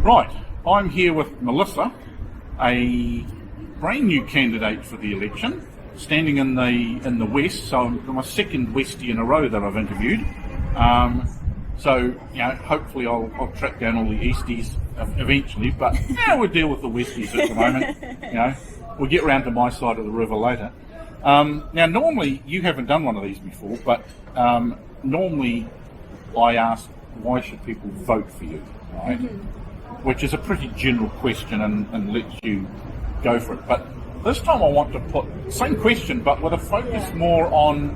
Right, I'm here with Melissa, a brand new candidate for the election, standing in the West. So I'm my second Westie in a row that I've interviewed. So hopefully I'll track down all the Easties eventually. But we'll deal with the Westies at the moment. We'll get round to my side of the river later. Now, normally you haven't done one of these before, but normally I ask, why should people vote for you, right? Which is a pretty general question and lets you go for it. But this time I want to put same question, but with a focus more on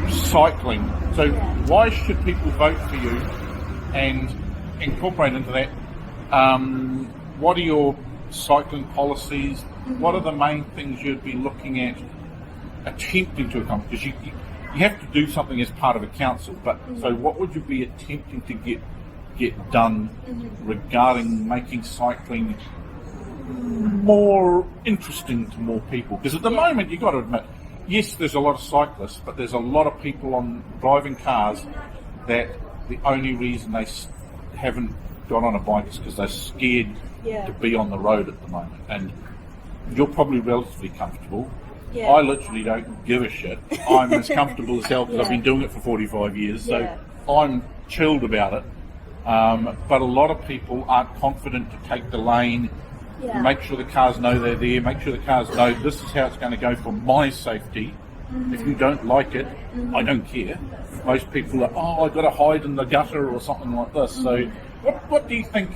cycling. So why should people vote for you, and incorporate into that, what are your cycling policies? What are the main things you'd be looking at attempting to accomplish? Because you have to do something as part of a council, but so what would you be attempting to get done regarding making cycling more interesting to more people? Because at the moment, you've got to admit, yes, there's a lot of cyclists, but there's a lot of people on driving cars that the only reason they haven't got on a bike is because they're scared to be on the road at the moment. And you're probably relatively comfortable. I literally don't give a shit. I'm as comfortable as hell because I've been doing it for 45 years, so I'm chilled about it. But a lot of people aren't confident to take the lane, make sure the cars know they're there, make sure the cars know this is how it's going to go for my safety. If you don't like it, I don't care. Most people are, I've got to hide in the gutter or something like this. So what do you think,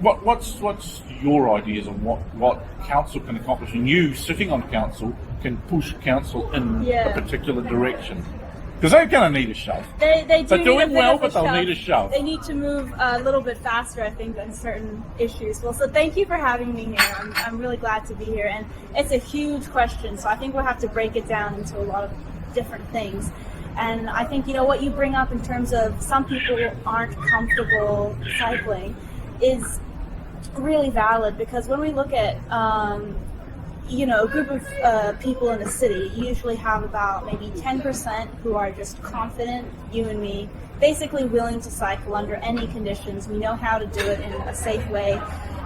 what's your ideas on what council can accomplish, and you sitting on council can push council in a particular direction? Because they're going to need a shove. They're doing well, but they'll need a shove. They need to move a little bit faster, I think, on certain issues. Well, so thank you for having me here. I'm really glad to be here. And it's a huge question, so I think we'll have to break it down into a lot of different things. And I think, what you bring up in terms of some people aren't comfortable cycling is really valid, because when we look at a group of people in a city, you usually have about maybe 10% who are just confident, you and me, basically willing to cycle under any conditions. We know how to do it in a safe way.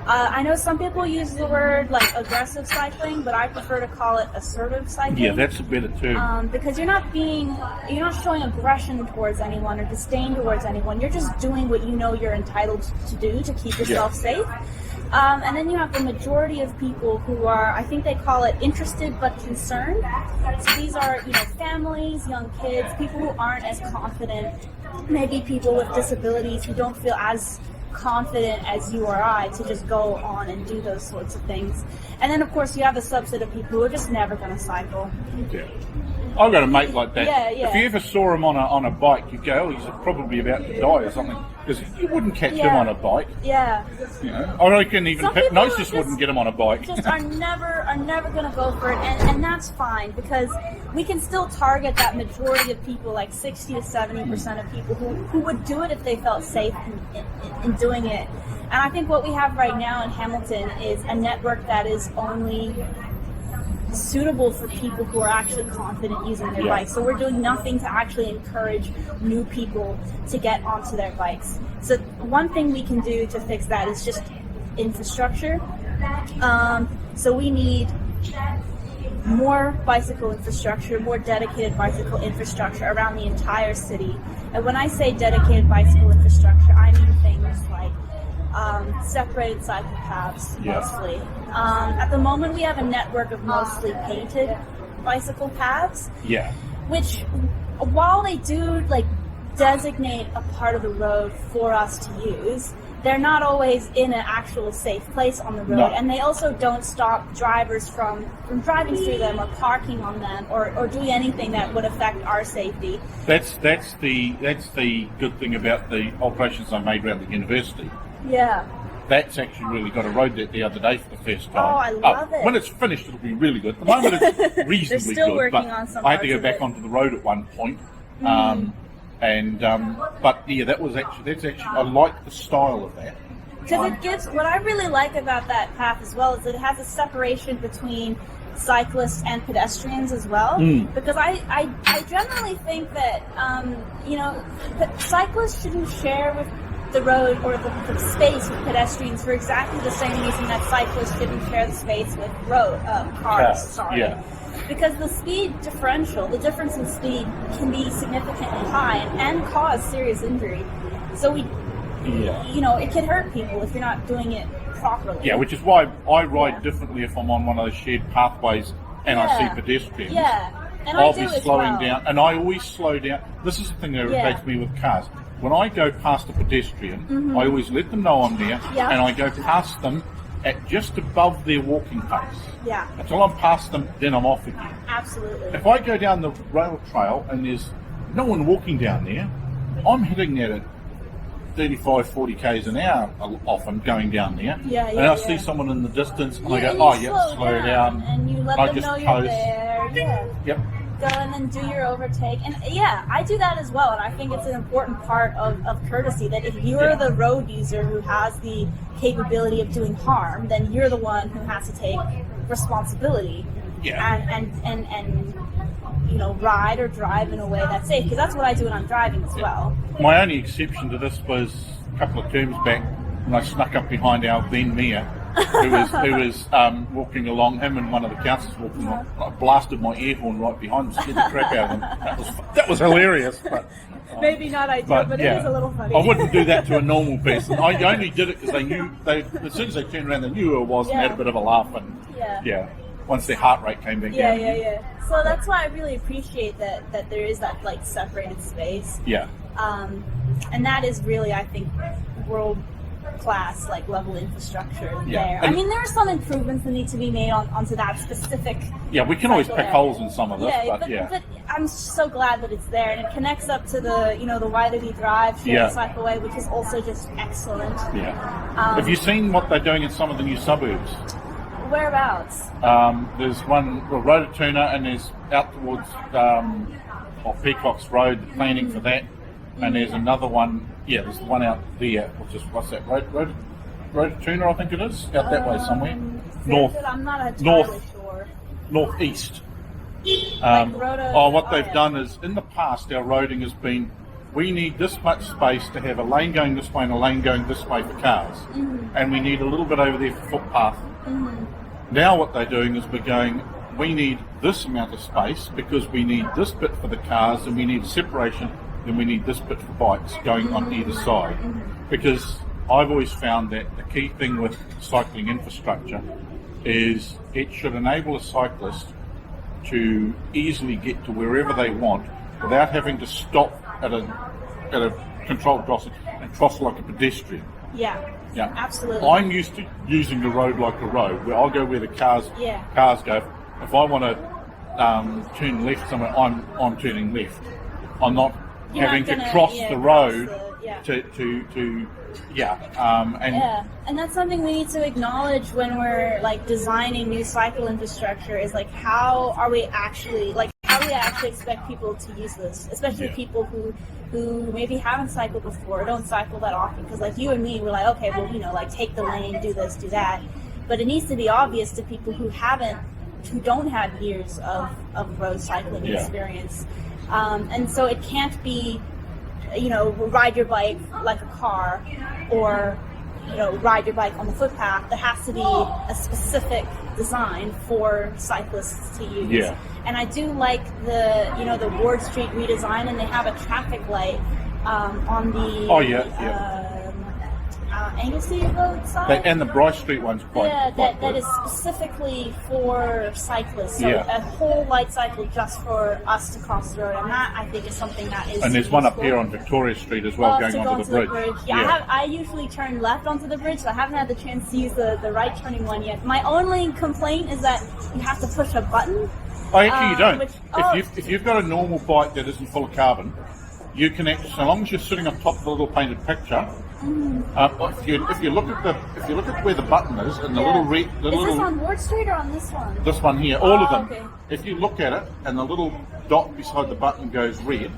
I know some people use the word like aggressive cycling, but I prefer to call it assertive cycling. Yeah, that's a better term. Because you're not showing aggression towards anyone or disdain towards anyone. You're just doing what you know you're entitled to do to keep yourself safe. And then you have the majority of people who are, I think they call it interested but concerned. So these are, families, young kids, people who aren't as confident, maybe people with disabilities who don't feel as confident as you or I to just go on and do those sorts of things. And then, of course, you have a subset of people who are just never going to cycle. Yeah. I've got a mate like that. Yeah. If you ever saw him on a bike, you go, he's probably about to die or something, because you wouldn't catch him on a bike. Yeah. I reckon even hypnosis wouldn't get him on a bike. Just are never going to go for it, and that's fine, because we can still target that majority of people, like 60 to 70% of people who would do it if they felt safe in doing it. And I think what we have right now in Hamilton is a network that is only suitable for people who are actually confident using their bikes. So we're doing nothing to actually encourage new people to get onto their bikes. So one thing we can do to fix that is just infrastructure. So we need more bicycle infrastructure, more dedicated bicycle infrastructure around the entire city. And when I say dedicated bicycle infrastructure, I mean things like separated cycle paths, mostly. At the moment, we have a network of mostly painted bicycle paths. Yeah. Which, while they do designate a part of the road for us to use, they're not always in an actual safe place on the road, and they also don't stop drivers from driving through them or parking on them or doing anything that would affect our safety. That's the good thing about the alterations I made around the university. Yeah. That's actually really got a road there the other day for the first time. Oh, I love it. When it's finished, it'll be really good. At the moment, it's reasonably They're still good. working But on some I had to parts go of back it. onto the road at one point. But yeah, that's actually, I like the style of that. Because it gives, what I really like about that path as well is that it has a separation between cyclists and pedestrians as well. Because I generally think that, cyclists shouldn't share with the road or the space with pedestrians for exactly the same reason that cyclists shouldn't share the space with cars. Sorry. Yeah. Because the speed differential, the difference in speed, can be significantly high and cause serious injury. So it can hurt people if you're not doing it properly. Yeah, which is why I ride differently if I'm on one of those shared pathways and I see pedestrians. Yeah, and I'll I do be as slowing well. down, and I always slow down. This is the thing that irritates me with cars. When I go past a pedestrian, I always let them know I'm there, Yeah. and I go past them at just above their walking pace. Yeah, Until I'm past them, then I'm off again. absolutely. If I go down the rail trail and there's no one walking down there, I'm hitting that at 35, 40 k's an hour often going down there. Yeah, and I see someone in the distance and I and go, you slow down. and you let I them just know you're coast. there. Yeah. Yep. Go and then do your overtake. And I do that as well. And I think it's an important part of courtesy that if you're the road user who has the capability of doing harm, then you're the one who has to take responsibility. Yeah. And ride or drive in a way that's safe. Because that's what I do when I'm driving as well. My only exception to this was a couple of terms back when I snuck up behind our then mayor, who was walking along. Him and one of the councillors walking along. I blasted my air horn right behind him, scared the crap out of him. That was hilarious. But Maybe not ideal, but it is a little funny. I wouldn't do that to a normal person. I only did it because they knew. As soon as they turned around, they knew who it was and had a bit of a laugh. And once their heart rate came back down. Yeah. So that's why I really appreciate that there is that like separated space. Yeah. And that is really, I think, world class like level infrastructure there. And I mean, there are some improvements that need to be made onto that specific. Yeah, we can always cycle pick area. holes in some of this, but I'm so glad that it's there, and it connects up to the the Waitangi Drive shared cycleway, which is also just excellent. Yeah. Have you seen what they're doing in some of the new suburbs? Whereabouts? There's one, Rototuna, and there's out towards Peacock's Road, the planning for that. And there's another one, there's the one out there, what's that, Rototuna, I think it is, out that way somewhere. I'm not entirely sure. Northeast. Like what they've done is, in the past, our roading has been, we need this much space to have a lane going this way and a lane going this way for cars. And we need a little bit over there for footpath. Now what they're doing is we're going, we need this amount of space because we need this bit for the cars and we need separation, then we need this bit for bikes going on either side. Because I've always found that the key thing with cycling infrastructure is it should enable a cyclist to easily get to wherever they want without having to stop at a controlled crossing and cross like a pedestrian. Yeah, absolutely. I'm used to using the road like a road, where I'll go where the cars go. If I want to turn left somewhere, I'm turning left. I'm not having to cross the road and that's something we need to acknowledge when we're like designing new cycle infrastructure. Is like how do we actually expect people to use this, especially people who maybe haven't cycled before, don't cycle that often, because like you and me, we're like, okay, well, like take the lane, do this, do that, but it needs to be obvious to people who don't have years of road cycling experience, and so it can't be ride your bike like a car, or ride your bike on the footpath. There has to be a specific design for cyclists to use. Yeah. And I do like the Ward Street redesign, and they have a traffic light on the Anglesey Road side. And the Bryce Street one's quite that good. is specifically for cyclists. So Yeah. a whole light cycle just for us to cross the road, and that I think is something that is. And there's one up useful. here on Victoria Street as well, going onto the bridge. Yeah, I usually turn left onto the bridge, so I haven't had the chance to use the right turning one yet. My only complaint is that you have to push a button. Oh, actually, you don't. Which- If you've got a normal bike that isn't full of carbon, you can actually, so long as you're sitting on top of the little painted picture. If you look at where the button is and the little red, Is this on Ward Street or on this one? this one here, all of them. Okay. If you look at it and the little dot beside the button goes red,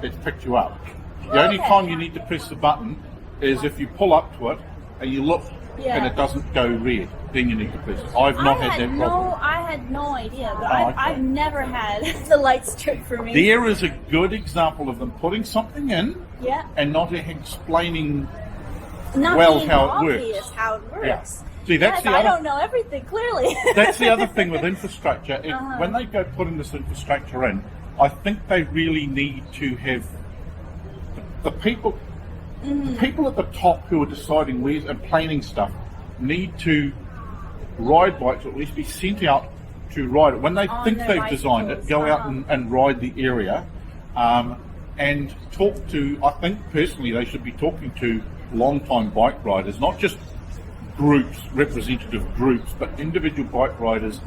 it's picked you up. The only time you need to press the button is if you pull up to it and you look and it doesn't go red, then you need to press it. I've not had that problem. I had no idea, but okay. I've never had the lights trip for me. There is a good example of them putting something in Yeah. and not explaining not well being how it obvious works. how it works. Yeah. See, that's Yes, the I other. don't know everything clearly. That's the other thing with infrastructure. When they go putting this infrastructure in, I think they really need to have the people at the top who are deciding where and planning stuff need to ride bikes, or at least be sent out to ride it. When they On think their they've designed it, go out and ride the area and talk to, I think personally they should be talking to long-time bike riders, not just groups, representative groups, but individual bike riders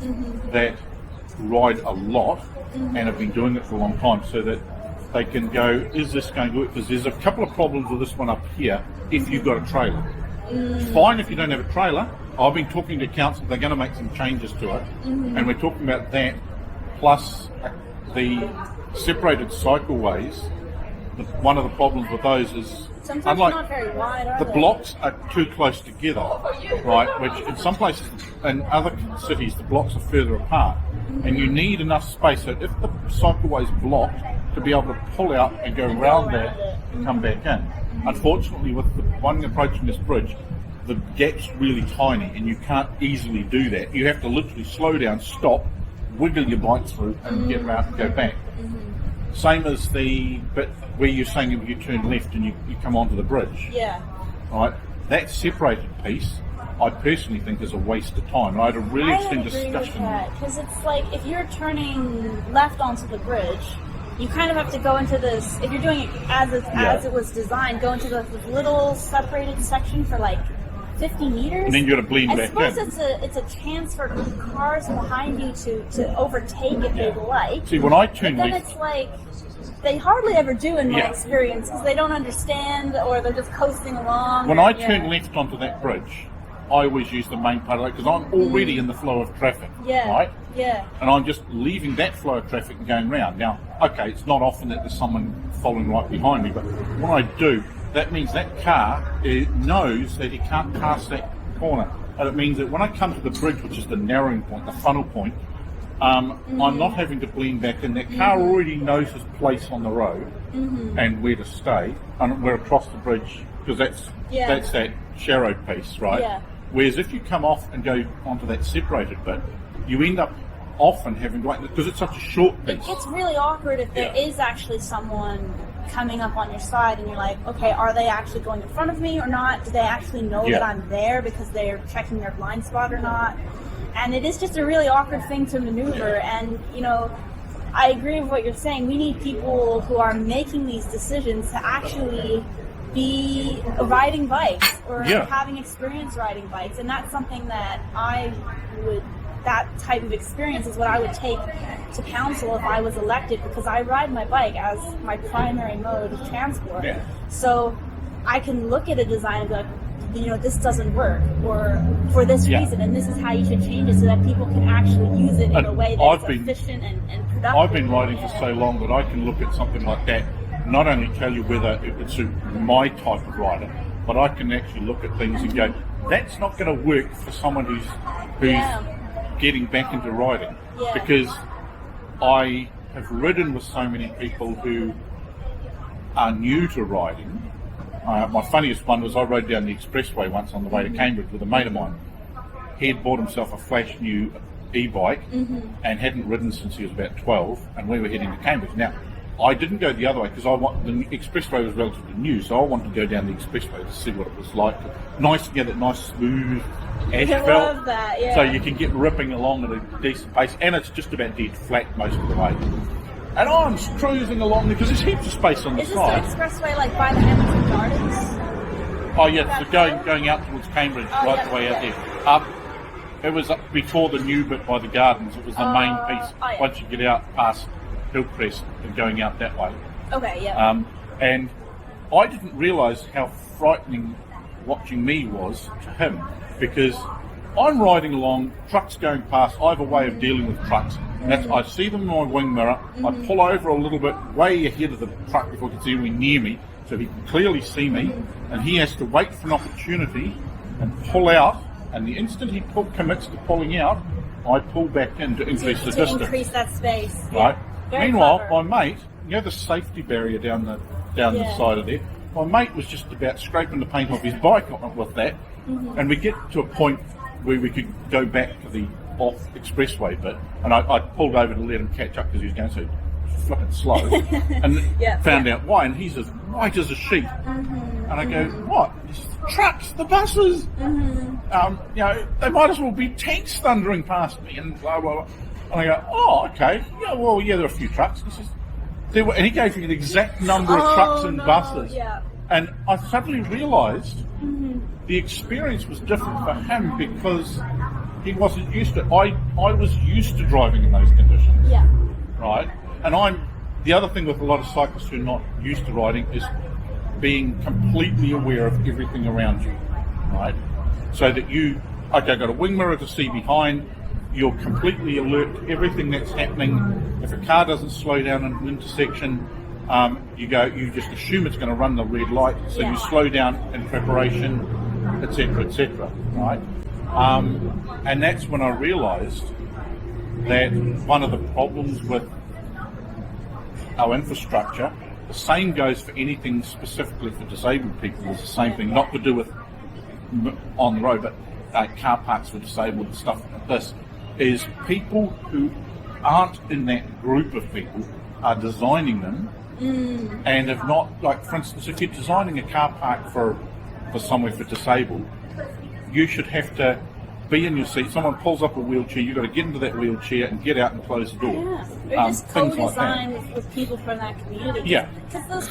that ride a lot and have been doing it for a long time, so that they can go, is this going to work? Because there's a couple of problems with this one up here if you've got a trailer. Fine if you don't have a trailer. I've been talking to council, they're going to make some changes to it, and we're talking about that, plus the separated cycleways. One of the problems with those is, Sometimes unlike they're not very wide, are the they? blocks are too close together, right? Which in some places, in other cities, the blocks are further apart, and you need enough space. So if the cycleway is blocked, to be able to pull out and go around that and come back in. Unfortunately, with the one approaching this bridge, the gap's really tiny, and you can't easily do that. You have to literally slow down, stop, wiggle your bike through, and get around and go back. Same as the bit where you're saying if you turn left and you come onto the bridge, Yeah. right? That separated piece, I personally think is a waste of time. I had a really I extended would agree with discussion. that, because it's like if you're turning left onto the bridge, you kind of have to go into this. If you're doing it as it was designed, go into this little separated section for like 50 meters. And then you got to blend I back suppose in. it's a chance for cars behind you to overtake if they'd like. See, when I But turn then left, it's like they hardly ever do in my Yeah. experience, because they don't understand, or they're just coasting along. when I Yeah. turn left onto that bridge, I always use the main part of it because I'm already in the flow of traffic, Yeah. right? Yeah. And I'm just leaving that flow of traffic and going round. Now, okay, it's not often that there's someone following right behind me, but when I do, that means that car knows that he can't pass that corner. And it means that when I come to the bridge, which is the narrowing point, the funnel point, I'm not having to blend back in. That car already knows his place on the road and where to stay. And we're across the bridge, because that's that sharrow piece, right? Yeah. Whereas if you come off and go onto that separated bit, you end up often having to wait, because it's such a short piece. It's really awkward if there Yeah. is actually someone coming up on your side and you're like, okay, are they actually going in front of me or not? Do they actually know Yeah. that I'm there because they're checking their blind spot or not? And it is just a really awkward thing to maneuver. And, you know, I agree with what you're saying. We need people who are making these decisions to actually be riding bikes or Yeah. having experience riding bikes. And that's something that that type of experience is what I would take to council if I was elected, because I ride my bike as my primary mode of transport. Yeah. So I can look at a design and be like, you know, this doesn't work, or for this Yeah. reason, and this is how you should change it so that people can actually use it in And a way I've that's been- efficient and productive. I've been riding for so long that I can look at something like that, not only tell you whether it would suit my type of rider, but I can actually look at things and go, that's not going to work for someone who's Yeah. getting back into riding. Yeah. Because I have ridden with so many people who are new to riding. My funniest one was I rode down the expressway once on the way to Cambridge with a mate of mine. He had bought himself a flash new e-bike and hadn't ridden since he was about 12, and we were heading to Cambridge. Now, I didn't go the other way because the expressway was relatively new, so I wanted to go down the expressway to see what it was like. Nice to get that nice smooth asphalt, I love that, yeah. so you can get ripping along at a decent pace, and it's just about dead flat most of the way. And I'm cruising along there because there's heaps of space on the Is this side. the expressway like by the Hamilton Gardens? Oh yeah, so going out towards Cambridge, Oh, right yeah, the way out yeah. there. It was up before the new bit by the gardens. It was the main piece. oh, yeah. Once you get out past Hillcrest and going out that way. Okay, yeah. And I didn't realise how frightening watching me was to him, because I'm riding along, trucks going past. I have a way of dealing with trucks. And that's, I see them in my wing mirror. I pull over a little bit, way ahead of the truck before he can see me near me, so he can clearly see me. And he has to wait for an opportunity and pull out. And the instant he commits to pulling out, I pull back in to increase the to distance. increase that space. Right. Very Meanwhile, clever. my mate, you know the safety barrier down the Yeah. side of there. my mate was just about scraping the paint off his bike with that, and we get to a point where we could go back to the off expressway bit, and I pulled over to let him catch up because he was going so flipping slow, and found out why, and he's as white as a sheet. And I go, what? He says, trucks, the buses. They might as well be tanks thundering past me, and blah blah blah. And I go, oh, okay, yeah, well, yeah, there are a few trucks. He says, and he gave me an exact number of trucks and buses, and I suddenly realised the experience was different for him because he wasn't used to it. I was used to driving in those conditions, right? And the other thing with a lot of cyclists who are not used to riding is being completely aware of everything around you, right? So that I've got a wing mirror to see behind, you're completely alert to everything that's happening. If a car doesn't slow down in an intersection, you just assume it's going to run the red light, so you slow down in preparation, etc., right? And that's when I realised that one of the problems with our infrastructure, the same goes for anything specifically for disabled people, is the same thing, not to do with on the road, but car parks for disabled and stuff like this, is people who aren't in that group of people are designing them and have not, like for instance, if you're designing a car park for somewhere for disabled, you should have to be in your seat. Someone pulls up a wheelchair, you've got to get into that wheelchair and get out and close the door. Or just co-design with people from that community. Yeah. Because those,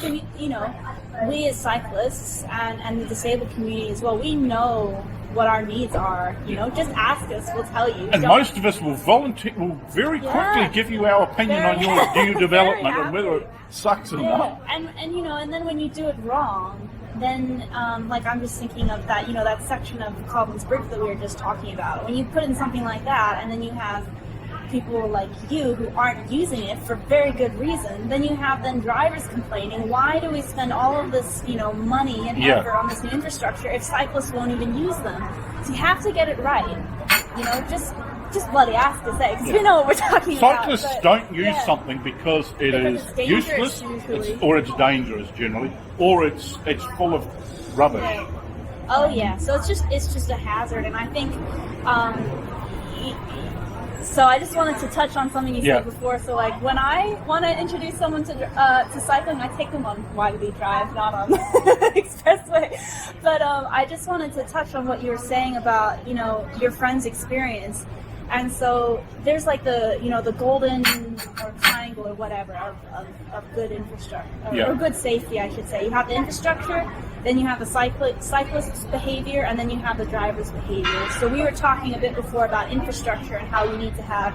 we as cyclists and the disabled community as well, we know what our needs are. Just ask us, we'll tell you. And most of us will very quickly give you our opinion on your new development and whether it sucks or not. And then when you do it wrong, then I'm just thinking of that, that section of Cobham's Bridge that we were just talking about. When you put in something like that, and then you have people like you who aren't using it for very good reason, then you have drivers complaining, why do we spend all of this, money and effort on this new infrastructure if cyclists won't even use them? So you have to get it right. Just bloody ask us, because we know what we're talking about. Cyclists don't use something because it is useless, or it's dangerous generally, or it's full of rubbish. Oh yeah, so it's just a hazard, and I think. So I just wanted to touch on something you said before. So when I want to introduce someone to cycling, I take them on Waterloo Drive, not on the expressway. But I just wanted to touch on what you were saying about your friend's experience. And so there's the golden or triangle or whatever of good infrastructure or good safety, I should say. You have the infrastructure, then you have the cyclist's behavior, and then you have the driver's behavior. So we were talking a bit before about infrastructure and how we need to have.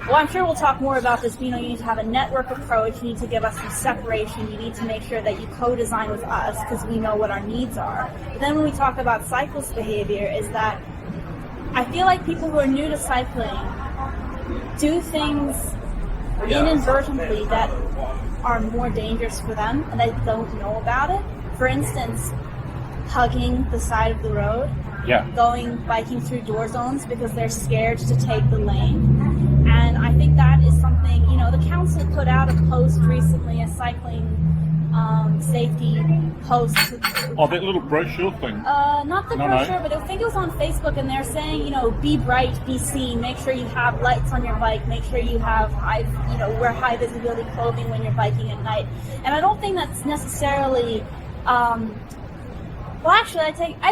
Well, I'm sure we'll talk more about this, but you need to have a network approach. You need to give us some separation. You need to make sure that you co-design with us because we know what our needs are. But then when we talk about cyclist behavior, is that I feel like people who are new to cycling do things inadvertently that are more dangerous for them and they don't know about it. For instance, hugging the side of the road, biking through door zones because they're scared to take the lane. And I think that is something, the council put out a post recently, a cycling safety post. Oh, that little brochure thing. Not the brochure, but I think it was on Facebook, and they're saying, be bright, be seen, make sure you have lights on your bike, make sure you have wear high visibility clothing when you're biking at night. And I don't think that's necessarily, I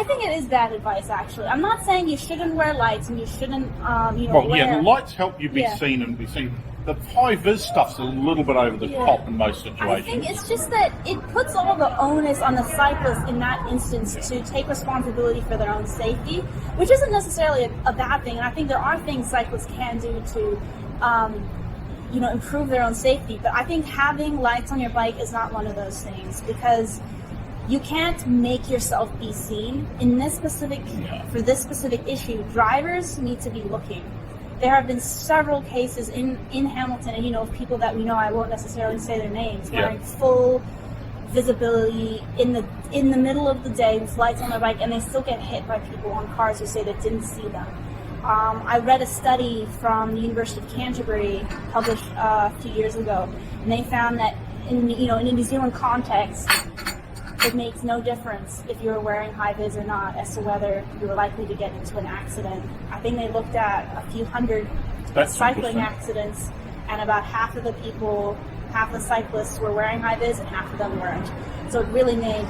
think it is bad advice, actually. I'm not saying you shouldn't wear lights and you shouldn't, the lights help you be seen and be seen. The high-vis stuff's a little bit over the top in most situations. I think it's just that it puts all the onus on the cyclist in that instance to take responsibility for their own safety, which isn't necessarily a bad thing. And I think there are things cyclists can do to, improve their own safety. But I think having lights on your bike is not one of those things because you can't make yourself be seen. For this specific issue, drivers need to be looking. There have been several cases in Hamilton, and of people that we know, I won't necessarily say their names, wearing full visibility in the middle of the day with lights on their bike, and they still get hit by people on cars who say they didn't see them. I read a study from the University of Canterbury published a few years ago, and they found that in a New Zealand context, it makes no difference if you were wearing high vis or not as to whether you were likely to get into an accident. I think they looked at a few hundred That's cycling interesting. accidents, and about half of the people, half the cyclists were wearing high vis and half of them weren't. So it really made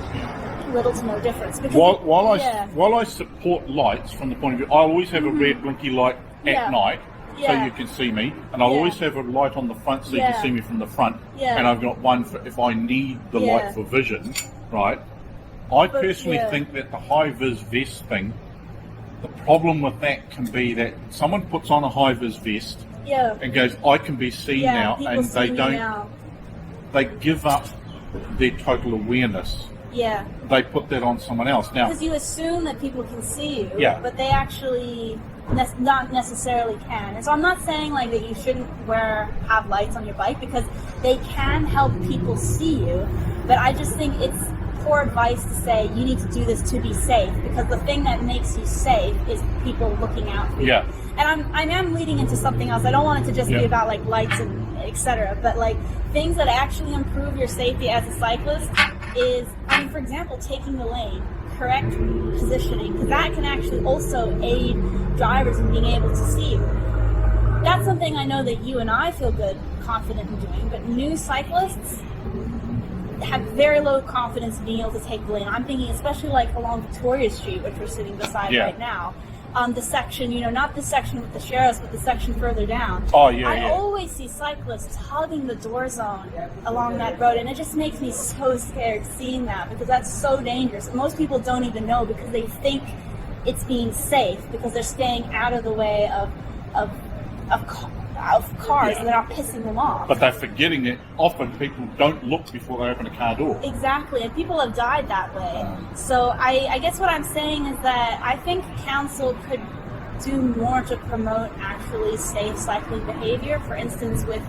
little to no difference. Because While I support lights from the point of view, I'll always have a red blinky light at Yeah. night so Yeah. you can see me, and I'll Yeah. always have a light on the front so you Yeah. can see me from the front, Yeah. and I've got one for if I need the Yeah. light for vision, right? I But, personally yeah. think that the high vis vest thing, the problem with that can be that someone puts on a high vis vest yeah, and goes, I can be seen yeah, now, people and see they me don't, now. they give up their total awareness. Yeah. They put that on someone else. Now, Because you assume that people can see you, Yeah. but they actually not necessarily can. And so I'm not saying like that you shouldn't have lights on your bike, because they can help people see you. But I just think it's poor advice to say you need to do this to be safe, because the thing that makes you safe is people looking out for you. Yeah. And I am leading into something else. I don't want it to just Yeah. be about like lights and etc. But like things that actually improve your safety as a cyclist is, for example, taking the lane, correct positioning, because that can actually also aid drivers in being able to see you. That's something I know that you and I feel confident in doing, but new cyclists have very low confidence in being able to take the lane. I'm thinking especially like along Victoria Street, which we're sitting beside Yeah. right now. The section, not the section with the sheriffs, but the section further down. Oh, yeah, I yeah. always see cyclists hugging the door zone along that road, and it just makes me so scared seeing that, because that's so dangerous. Most people don't even know, because they think it's being safe because they're staying out of the way of cars, Yeah. and they're not pissing them off. But they're forgetting that often people don't look before they open a car door. Exactly, and people have died that way. So I guess what I'm saying is that I think council could do more to promote actually safe cycling behavior. For instance, with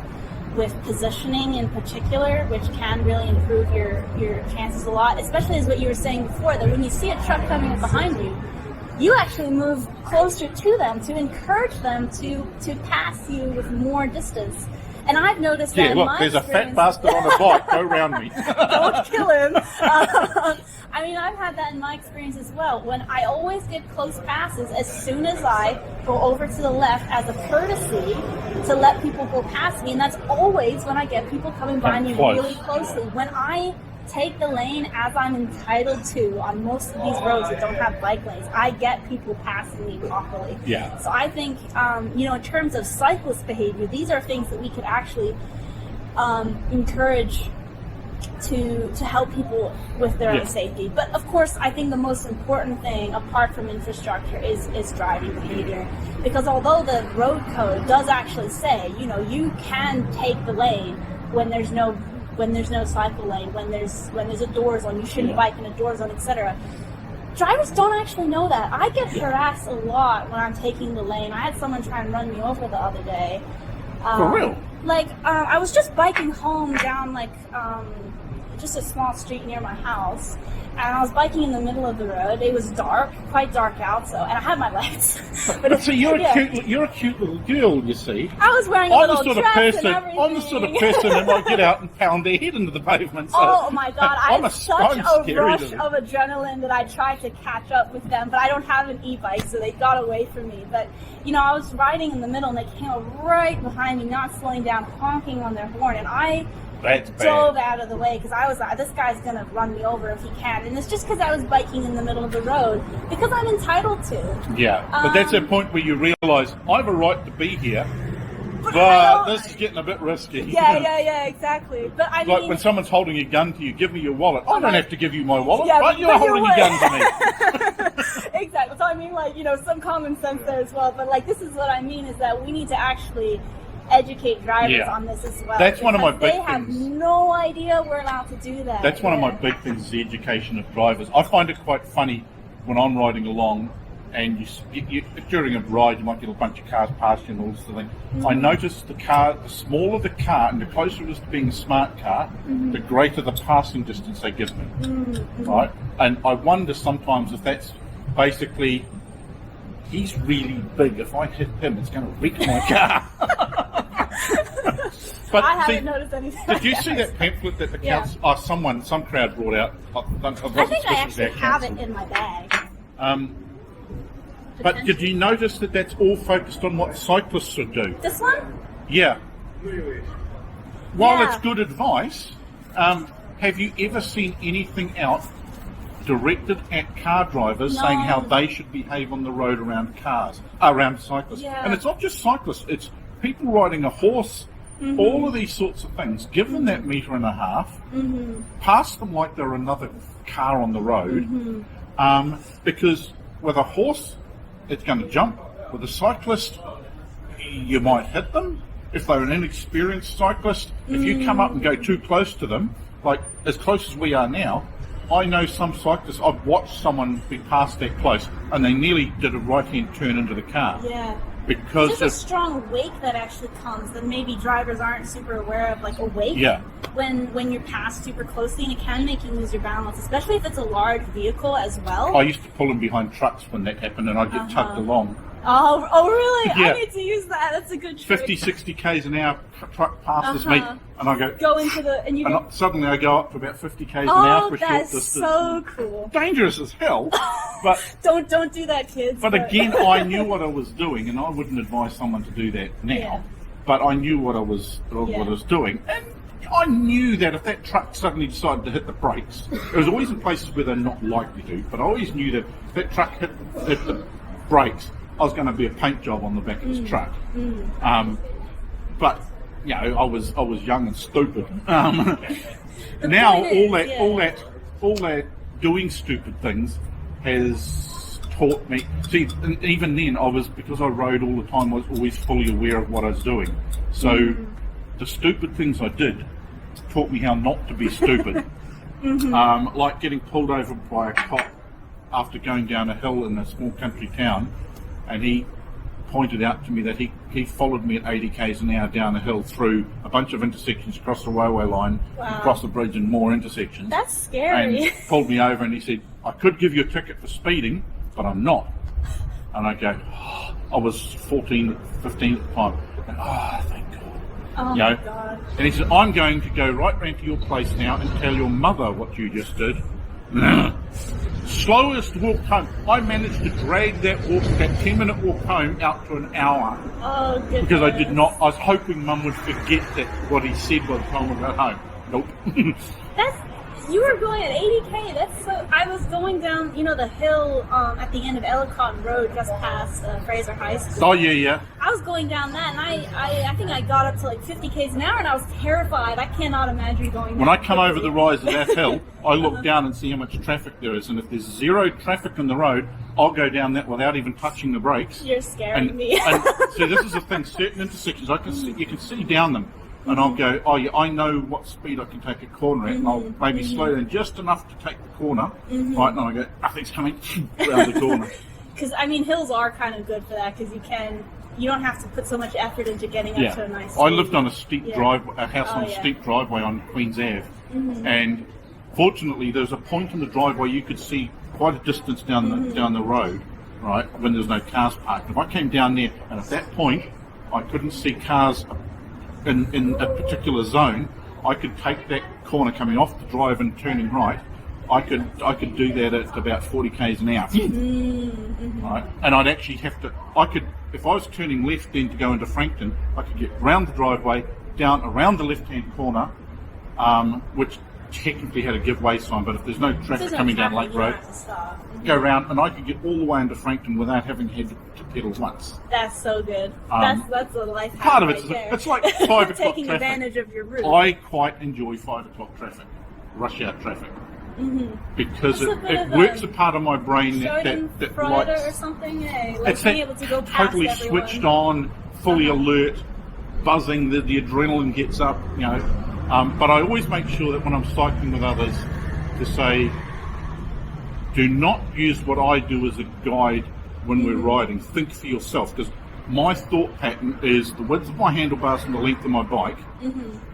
positioning in particular, which can really improve your chances a lot. Especially as what you were saying before, that when you see a truck coming up behind you, you actually move closer to them to encourage them to pass you with more distance. And I've noticed that Yeah, in look, my there's a fat experience- bastard on a bike. Go round me. Don't kill him. I mean, I've had that in my experience as well. When I always get close passes as soon as I go over to the left as a courtesy to let people go past me, and that's always when I get people coming by me Close. really closely. When I take the lane as I'm entitled to on most of these roads that don't have bike lanes, I get people passing me properly. Yeah. So I think, in terms of cyclist behavior, these are things that we could actually encourage to help people with their Yeah. own safety. But of course, I think the most important thing, apart from infrastructure, is driving behavior. Because although the road code does actually say, you can take the lane when there's no cycle lane, when there's a door zone, you shouldn't bike in a door zone, etc. Drivers don't actually know that. I get harassed a lot when I'm taking the lane. I had someone try and run me over the other day. For real? I was just biking home down just a small street near my house, and I was biking in the middle of the road. It was dark, quite dark out, and I had my lights. But see, you're yeah. a cute little girl, you see. I was wearing a I'm the little sort of dress person. and everything. I'm the sort of person that might get out and pound their head into the pavement. So Oh my god, I I'm had such a scary rush to them. of adrenaline that I tried to catch up with them, but I don't have an e-bike, so they got away from me. But, I was riding in the middle, and they came up right behind me, not slowing down, honking on their horn, and I That's bad. dove out of the way, because I was like, this guy's going to run me over if he can. And it's just because I was biking in the middle of the road, because I'm entitled to. Yeah, but that's a point where you realise I have a right to be here, I but don't- this is getting a bit risky. Yeah, exactly. But I Like mean, when someone's holding a gun to you, give me your wallet. I don't have to give you my wallet, Yeah, but you're but you holding a would. gun to me. exactly. So I mean, some common sense there as well. But this is what I mean, is that we need to actually educate drivers Yeah. on this as well. That's one of my because big they have things. no idea we're allowed to do that. That's one of my Yeah. big things, is the education of drivers. I find it quite funny when I'm riding along and you during a ride you might get a bunch of cars past you and all this sort of thing. I notice the smaller the car and the closer it is to being a smart car, the greater the passing distance they give me. Right? And I wonder sometimes if that's basically, he's really big. If I hit him, it's going to wreck my car. But I see, haven't noticed anything. did you like see that pamphlet that the Yeah. council, some crowd brought out? I think I actually have it in my bag. But did you notice that that's all focused on what cyclists should do? This one? Yeah. While Yeah. it's good advice, have you ever seen anything out directed at car drivers saying how No. they should behave on the road around cyclists? Yeah. And it's not just cyclists, it's people riding a horse, all of these sorts of things. Give them that metre and a half, pass them like they're another car on the road, because with a horse, it's going to jump. With a cyclist, you might hit them. If they're an inexperienced cyclist, if you come up and go too close to them, like as close as we are now, I know some cyclists, I've watched someone be passed that close and they nearly did a right-hand turn into the car. Yeah. Because There's a strong wake that actually comes that maybe drivers aren't super aware of, like a wake. Yeah. When you're passed super closely, and it can make you lose your balance, especially if it's a large vehicle as well. I used to pull in behind trucks when that happened and I'd get tugged along. Oh, really? Yeah. I need to use that. That's a good trick. 50, 60 k's an hour truck passes me and I go into the and you. and suddenly I go up to about 50 k's an hour Oh, for a short that's distance. so cool. Dangerous as hell, but Don't do that, kids. But again, I knew what I was doing, and I wouldn't advise someone to do that now. Yeah. But I knew what I was doing, and I knew that if that truck suddenly decided to hit the brakes, it was always in places where they're not likely to. But I always knew that if that truck hit the brakes, I was going to be a paint job on the back of his truck. But you know, I was young and stupid. Now point is, all that doing stupid things has taught me. See, and even then, because I rode all the time, I was always fully aware of what I was doing. So the stupid things I did taught me how not to be stupid. Like getting pulled over by a cop after going down a hill in a small country town, and he pointed out to me that he followed me at 80 k's an hour down a hill through a bunch of intersections, across the railway line, across the bridge, and more intersections. That's scary. And pulled me over and he said, I could give you a ticket for speeding, but I'm not. And I go, I was 14, 15 at the time. And, thank God. Oh You my know? god. And he said, I'm going to go right round to your place now and tell your mother what you just did. Slowest walk home. I managed to drag that 10-minute walk home out to an hour. Oh goodness. Because I was hoping Mum would forget that what he said by the time I got home. Nope. You were going at 80k. That's so. I was going down, the hill at the end of Ellicott Road, just past Fraser High School. Oh, yeah. I was going down that, and I think I got up to like 50 k's an hour, and I was terrified. I cannot imagine going. When that I come over quickly. the rise of that hill, I look down and see how much traffic there is. And if there's zero traffic on the road, I'll go down that without even touching the brakes. You're scaring me. And so this is the thing, certain intersections, you can see down them. And I'll go, oh yeah, I know what speed I can take a corner at, and I'll maybe slow down just enough to take the corner. Right, and I go, nothing's coming around the corner. Because hills are kind of good for that, because you don't have to put so much effort into getting up to a nice. I lived on a steep Yeah. a house on a yeah. steep driveway on Queen's Ave, and fortunately there was a point in the driveway you could see quite a distance down the road, right, when there was no cars parked. If I came down there and at that point I couldn't see cars in a particular zone, I could take that corner coming off the drive and turning right. I could do that at about 40 k's an hour. Right, and I'd actually have to. If I was turning left then to go into Frankton, I could get round the driveway, down around the left-hand corner, which technically had a give way sign. But if there's no traffic coming down Lake Road, go round, and I could get all the way into Frankton without having had to pedal once. That's so good. That's a life hack. Part of right there. it's like 5 o'clock taking traffic. advantage of your route. I quite enjoy 5 o'clock traffic, rush hour traffic, because That's a bit it of works a a part of my brain that Schadenfreude or likes. something. Hey, like It's being that able to go past totally everyone. switched on, fully alert, buzzing. The adrenaline gets up, But I always make sure that when I'm cycling with others, to say, do not use what I do as a guide when we're riding. Think for yourself, because my thought pattern is the width of my handlebars and the length of my bike.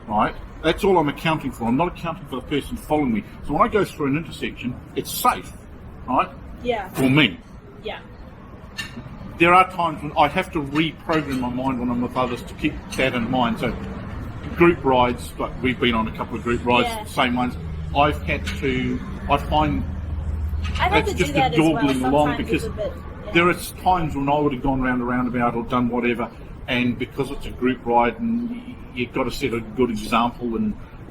Right? That's all I'm accounting for. I'm not accounting for the person following me. So when I go through an intersection, it's safe, right? Yeah. For me. Yeah. There are times when I have to reprogram my mind when I'm with others to keep that in mind. So group rides, like we've been on a couple of group rides, Yeah. same ones. I find I've had it's to just do that as well. dawdling along Sometimes because it's a bit, there are times when I would have gone round a roundabout or done whatever, and because it's a group ride and you've got to set a good example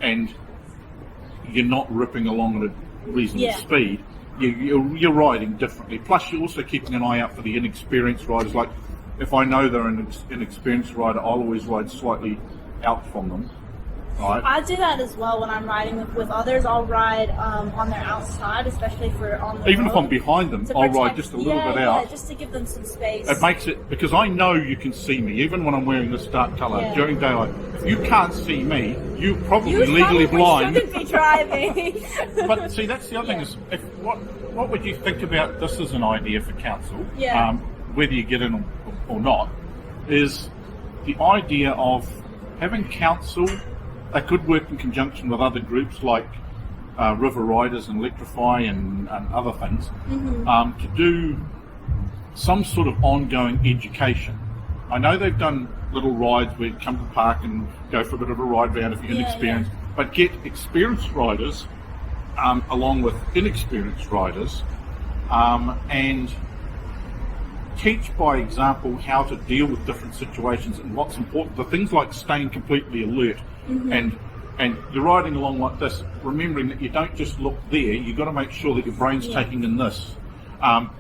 and you're not ripping along at a reasonable Yeah. speed, you're riding differently. Plus, you're also keeping an eye out for the inexperienced riders. Like, if I know they're an inexperienced rider, I'll always ride slightly out from them. Right? I do that as well when I'm riding with others. I'll ride on their outside, especially for on the Even road, if I'm behind them, to I'll ride protect- just a little yeah, bit yeah, out. just to give them some space. It makes it, because I know you can see me, even when I'm wearing this dark colour Yeah. during daylight. If you can't see me, you're probably You legally probably blind. shouldn't be driving. But see, that's the other thing is, what would you think about this as an idea for council? Yeah. Whether you get in or not, is the idea of having council. They could work in conjunction with other groups like River Riders and Electrify and other things to do some sort of ongoing education. I know they've done little rides where you come to the park and go for a bit of a ride round if you're Yeah, inexperienced, but get experienced riders along with inexperienced riders and teach by example how to deal with different situations and what's important. The things like staying completely alert and you're riding along like this, remembering that you don't just look there, you've got to make sure that your brain's taking in this.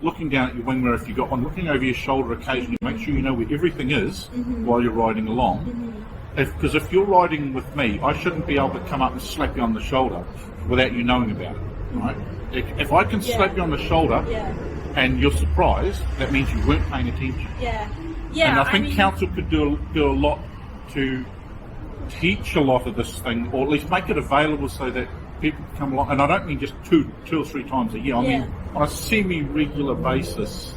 Looking down at your wing mirror if you've got one, looking over your shoulder occasionally, make sure you know where everything is while you're riding along. Because if you're riding with me, I shouldn't be able to come up and slap you on the shoulder without you knowing about it. Right? If I can slap you on the shoulder Yeah. and you're surprised, that means you weren't paying attention. Yeah. Yeah. And I think mean, council could do a lot to teach a lot of this thing, or at least make it available so that people can come along. And I don't mean just two or three times a year. I Yeah. mean on a semi-regular basis.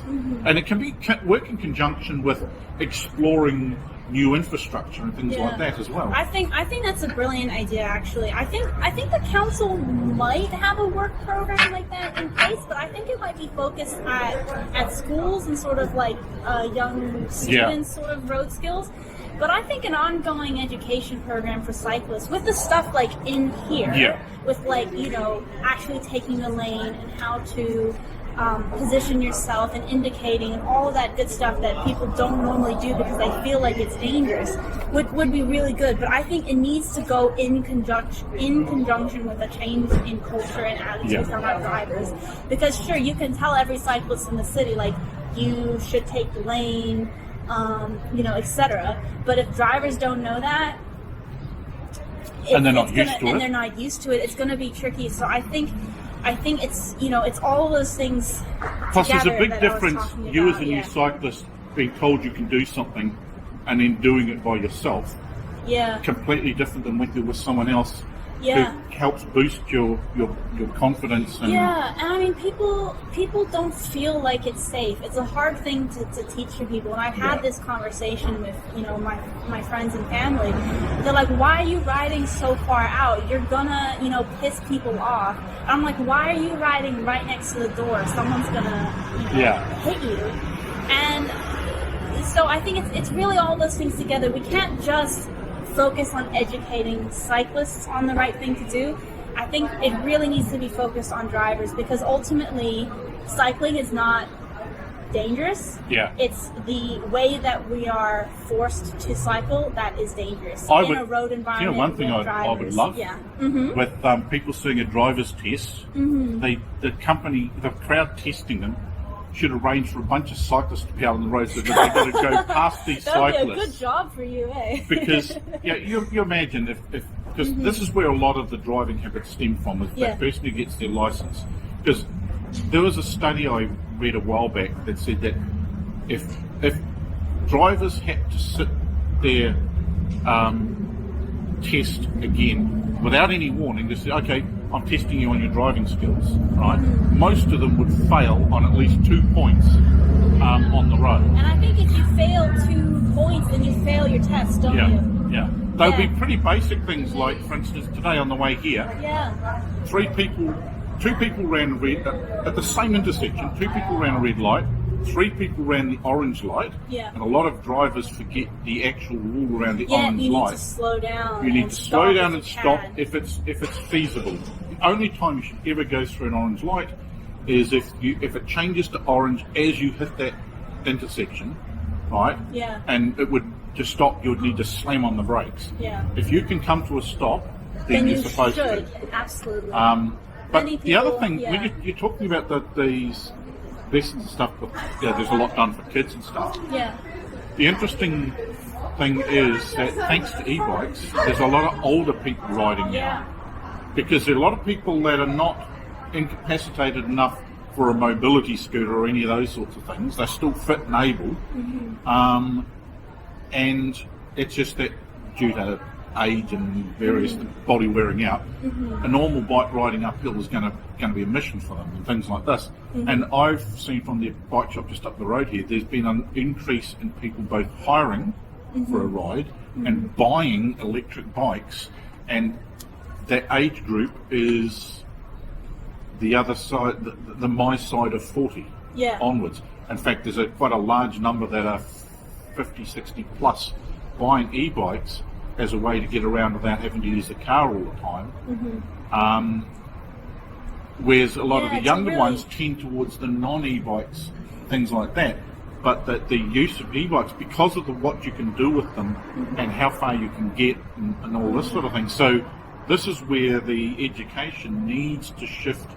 And it can be work in conjunction with exploring new infrastructure and things like that as well. I think that's a brilliant idea. Actually, I think the council might have a work program like that in place, but I think it might be focused at schools and sort of like young students, sort of road skills. But I think an ongoing education program for cyclists with the stuff like in here, with like actually taking the lane and how to position yourself and indicating and all of that good stuff that people don't normally do because they feel like it's dangerous would be really good. But I think it needs to go in conjunction with a change in culture and attitude from our drivers. Because sure, you can tell every cyclist in the city like you should take the lane, etc. But if drivers don't know that, and they're not used to it, and they're not used to it, it's going to be tricky. So I think it's it's all those things. Plus, there's a together big that I was difference. talking You about, as a new cyclist being told you can do something, and then doing it by yourself. Yeah. Completely different than when you're with someone else Yeah. who helps boost your confidence. And Yeah, and I mean, people don't feel like it's safe. It's a hard thing to teach to people. And I've had this conversation with my friends and family. They're like, "Why are you riding so far out? You're gonna piss people off." And I'm like, "Why are you riding right next to the door? Someone's gonna hit you." And so I think it's really all those things together. We can't just focus on educating cyclists on the right thing to do. I think it really needs to be focused on drivers because ultimately cycling is not dangerous. Yeah. It's the way that we are forced to cycle that is dangerous I in would- a road environment. one thing with I would drivers. love Yeah. with people doing a driver's test, the crowd testing them should arrange for a bunch of cyclists to be out on the road so that they've got to go past these That would be a cyclists. good job for you, eh? Because you imagine if because this is where a lot of the driving habits stem from, is that person who gets their license. Because there was a study I read a while back that said that if drivers had to sit their test again without any warning, they said, "Okay, I'm testing you on your driving skills," right? Most of them would fail on at least 2 points on the road. And I think if you fail 2 points, then you fail your test, don't you? Yeah. They'll be pretty basic things like, for instance, today on the way here, Yeah. two people ran red at the same intersection. 2 people ran a red light. 3 people ran the orange light, Yeah. and a lot of drivers forget the actual rule around the Yeah, orange you need light. to slow down. You need and to slow down if and you stop can. if it's feasible. The only time you should ever go through an orange light is if it changes to orange as you hit that intersection, right? Yeah. And it would to stop, you would need to slam on the brakes. Yeah. If you can come to a stop, then you you're supposed should, to. absolutely. But Many the other people- thing, yeah. when you're talking about these lessons and stuff, there's a lot done for kids and stuff. Yeah. The interesting thing is that thanks to e-bikes, there's a lot of older people riding Yeah. now. Because there are a lot of people that are not incapacitated enough for a mobility scooter or any of those sorts of things. They're still fit and able. And it's just that due to age and various body wearing out, a normal bike riding uphill is going to be a mission for them and things like this. And I've seen from the bike shop just up the road here, there's been an increase in people both hiring for a ride and buying electric bikes, and that age group is the other side, the my side of 40 Yeah. onwards. In fact, there's quite a large number that are 50, 60 plus buying e-bikes as a way to get around without having to use the car all the time. Whereas a lot of Yeah, the younger it's really- ones tend towards the non-e-bikes, things like that. But the use of e-bikes, because of what you can do with them and how far you can get and all this sort of thing. So this is where the education needs to shift.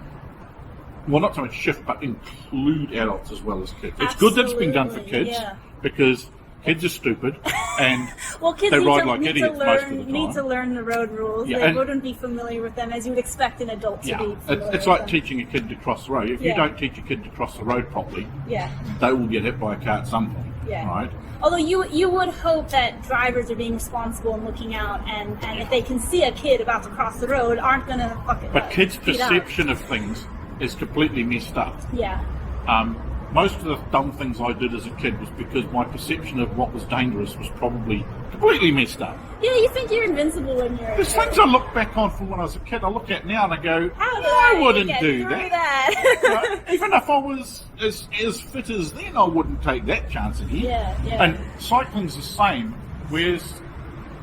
Well, not so much shift, but include adults as well as kids. It's good that it's been done for Absolutely, kids yeah. because kids are stupid and Well, kids they need ride to, like need to idiots most of learn the need to time. learn the road rules. Yeah, They and- wouldn't be familiar with them as you would expect an adult to Yeah, be. familiar it's with like them. teaching a kid to cross the road. If you Yeah. don't teach a kid to cross the road properly, Yeah. they will get hit by a car at some point, Yeah. right? Although you would hope that drivers are being responsible and looking out, and if they can see a kid about to cross the road, aren't going to fuck it But up, kids' speed up. perception of things is completely messed up. Yeah. Most of the dumb things I did as a kid was because my perception of what was dangerous was probably completely messed up. Yeah, you think you're invincible when you're. There's things I look back on from when I was a kid, I look at now and I go, How did I wouldn't get do through that. that? Right? Even if I was as fit as then, I wouldn't take that chance again. Yeah. And cycling's the same, whereas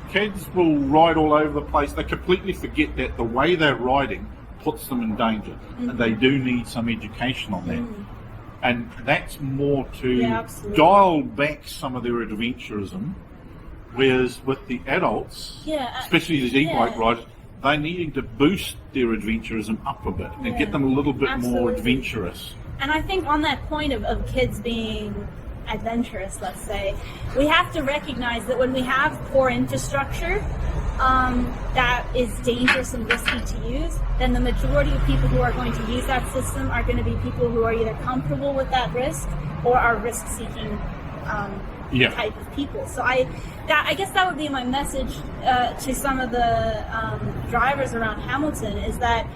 kids will ride all over the place. They completely forget that the way they're riding puts them in danger, and they do need some education on that. And that's more to Yeah, absolutely. dial back some of their adventurism, whereas with the adults, Yeah, especially these e-bike yeah. riders, they're needing to boost their adventurism up a bit and Yeah, get them a little bit more absolutely. adventurous. And I think on that point of kids being adventurous, let's say, we have to recognize that when we have poor infrastructure that is dangerous and risky to use, then the majority of people who are going to use that system are going to be people who are either comfortable with that risk or are risk-seeking Yeah. type of people. So I guess that would be my message to some of the drivers around Hamilton is that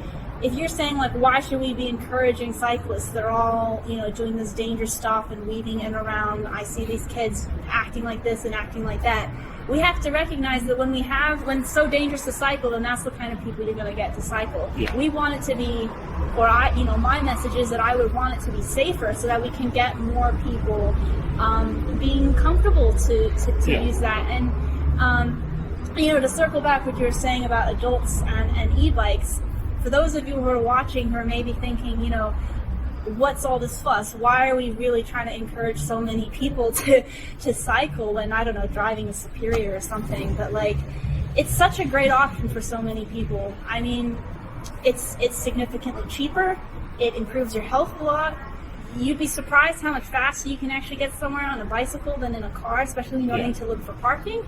if you're saying like, why should we be encouraging cyclists? They're all, doing this dangerous stuff and weaving in around. I see these kids acting like this and acting like that. We have to recognize that when it's so dangerous to cycle, then that's the kind of people you're going to get to cycle. Yeah. We want it to be, my message is that I would want it to be safer so that we can get more people being comfortable to Yeah. use that. And, to circle back what you were saying about adults and e-bikes, for those of you who are watching who are maybe thinking, what's all this fuss? Why are we really trying to encourage so many people to cycle when, I don't know, driving is superior or something? But it's such a great option for so many people. I mean, it's significantly cheaper. It improves your health a lot. You'd be surprised how much faster you can actually get somewhere on a bicycle than in a car, especially when you don't Yeah. need to look for parking.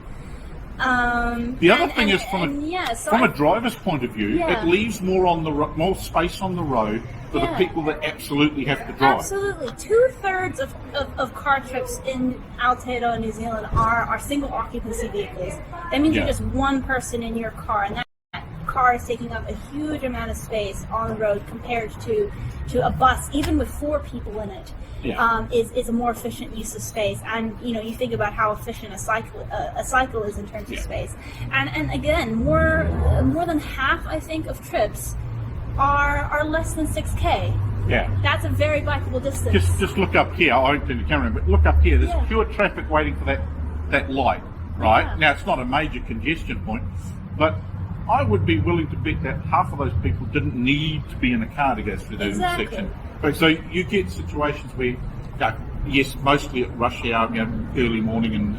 The other thing is from a driver's point of view, Yeah. it leaves more space on the road for the Yeah. people that absolutely have to drive. Absolutely. 2/3 of car trips in Aotearoa, New Zealand are single occupancy vehicles. That means Yeah. you're just one person in your car, and that car is taking up a huge amount of space on the road compared to a bus, even with 4 people in it. Yeah. Is a more efficient use of space, and you think about how efficient a cycle is in terms of Yeah. space, and again, more than half I think of trips are less than 6K. Yeah. That's a very bikeable distance. Just look up here. I won't turn the camera, but look up here. There's Yeah. pure traffic waiting for that light, right? Yeah. Now, it's not a major congestion point, but I would be willing to bet that half of those people didn't need to be in a car to go through that Exactly. intersection. But so you get situations where, yes, mostly at rush hour, early morning and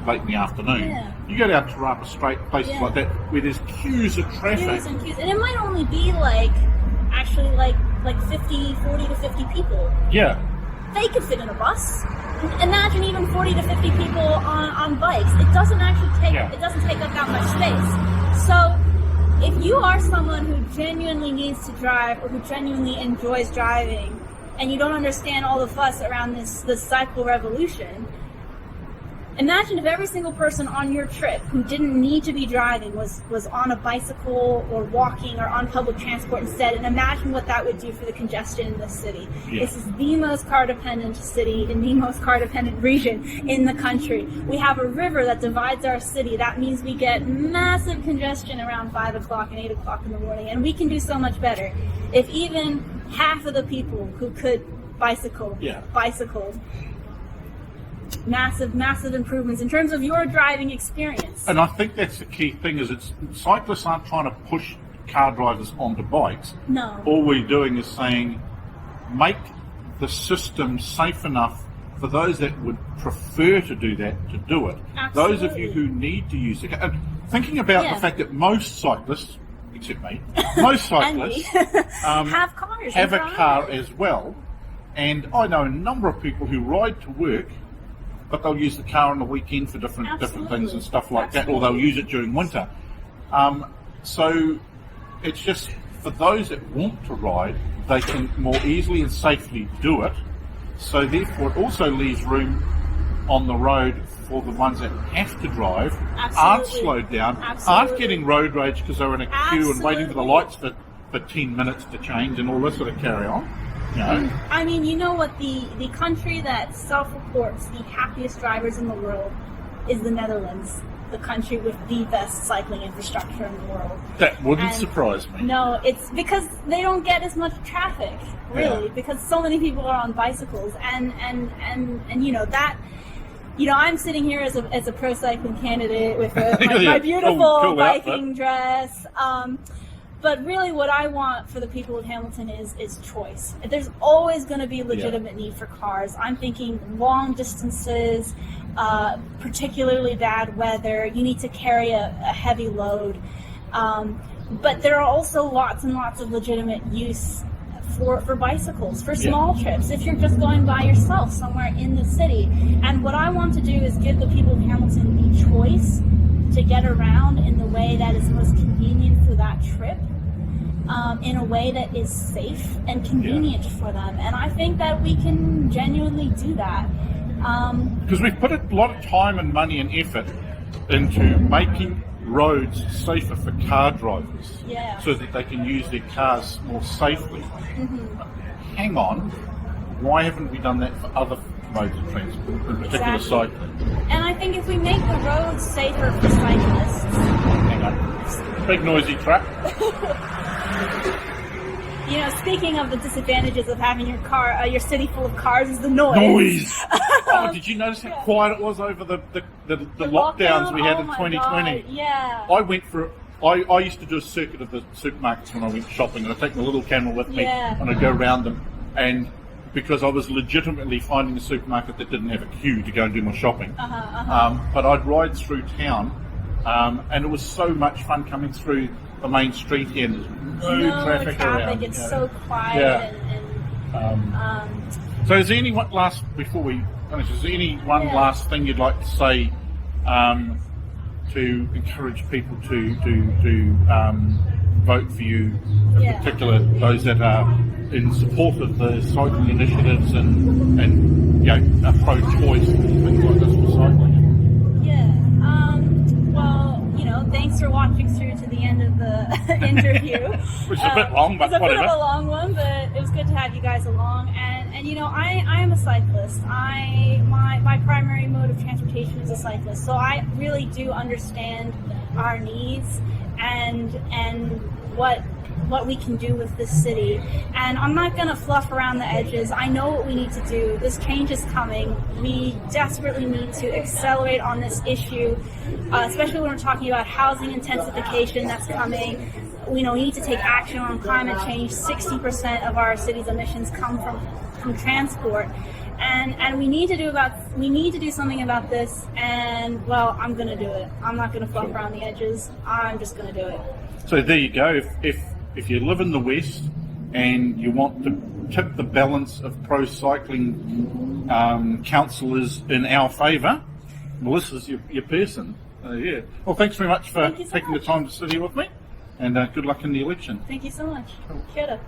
late in the afternoon. Yeah. You go down to Tarapa Strait, places Yeah. like that, where there's queues of traffic. Queues and queues. And it might only be like 40 to 50 people. Yeah. They could fit in a bus. Imagine even 40 to 50 people on bikes. It doesn't actually take Yeah. it doesn't take up that much space. So if you are someone who genuinely needs to drive or who genuinely enjoys driving and you don't understand all the fuss around this cycle revolution, imagine if every single person on your trip who didn't need to be driving was on a bicycle or walking or on public transport instead, and imagine what that would do for the congestion in this city. Yeah. This is the most car-dependent city in the most car-dependent region in the country. We have a river that divides our city. That means we get massive congestion around 5 o'clock and 8 o'clock in the morning, and we can do so much better if even half of the people who could bicycled. Massive improvements in terms of your driving experience. And I think that's the key thing, is cyclists aren't trying to push car drivers onto bikes. No. All we're doing is saying, make the system safe enough for those that would prefer to do that, to do it. Absolutely. Those of you who need to use it. And thinking about Yeah. the fact that most cyclists, except me, most cyclists have cars. have and a drive. car as well. And I know a number of people who ride to work, but they'll use the car on the weekend for different things and stuff like that, or they'll use it during winter. So it's just, for those that want to ride, they can more easily and safely do it. So therefore it also leaves room on the road for the ones that have to drive, aren't Absolutely. slowed down, aren't Absolutely. getting road rage because they're in a queue and waiting for the Absolutely. lights for 10 minutes to change and all this sort of carry on. You know? I mean, you know what? The country that self-reports the happiest drivers in the world is the Netherlands, the country with the best cycling infrastructure in the world. That wouldn't And surprise me. No, it's because they don't get as much traffic, really, Yeah. because so many people are on bicycles, and you know that. You know, I'm sitting here as a pro cycling candidate with my Yeah. beautiful Cool biking outfit. dress. But really, what I want for the people of Hamilton is choice. There's always going to be a legitimate need for cars. I'm thinking long distances, particularly bad weather. You need to carry a heavy load. But there are also lots and lots of legitimate use for bicycles, for small trips, if you're just going by yourself somewhere in the city. And what I want to do is give the people of Hamilton the choice to get around in the way that is most convenient for that trip, in a way that is safe and convenient for them. And I think that we can genuinely do that. Because we've put a lot of time and money and effort into making roads safer for car drivers, Yeah. so that they can use their cars more safely. Hang on, why haven't we done that for other modes of transport, in particular Exactly. cycling? And I think if we make the roads safer for cyclists, Hang on, big noisy truck. you know, speaking of the disadvantages of having your city full of cars is the noise. Noise! Oh, did you notice how quiet it was over the lockdowns we had Oh in my 2020? God, yeah. I went for. I used to do a circuit of the supermarkets when I went shopping, and I'd take my little camera with me Yeah. and I'd go around them. And because I was legitimately finding a supermarket that didn't have a queue to go and do my shopping, but I'd ride through town, and it was so much fun coming through the main street here. And there's no traffic around. It's you know. so quiet Yeah. and So is there any before we finish, is there any one Yeah. last thing you'd like to say to encourage people to vote for you, in Yeah. particular those that are in support of the cycling initiatives and you know, are pro-choice and things like this for cycling? well, you know, thanks for watching through to the end of the interview. Which is a bit long, but it's a whatever. bit of a long one, but it was good to have you guys along. And you know, I am a cyclist. My primary mode of transportation is a cyclist, so I really do understand our needs and what what we can do with this city. And I'm not going to fluff around the edges. I know what we need to do. This change is coming. We desperately need to accelerate on this issue, especially when we're talking about housing intensification that's coming. We need to take action on climate change. 60% of our city's emissions come from transport. And we need to do something about this, and well, I'm going to do it. I'm not going to fluff around the edges. I'm just going to do it. So there you go. If you live in the West and you want to tip the balance of pro-cycling councillors in our favour, Melissa's your person. Yeah. Well, thanks very much for taking the time to sit here with me, and good luck in the election. Thank you so much. Kia ora.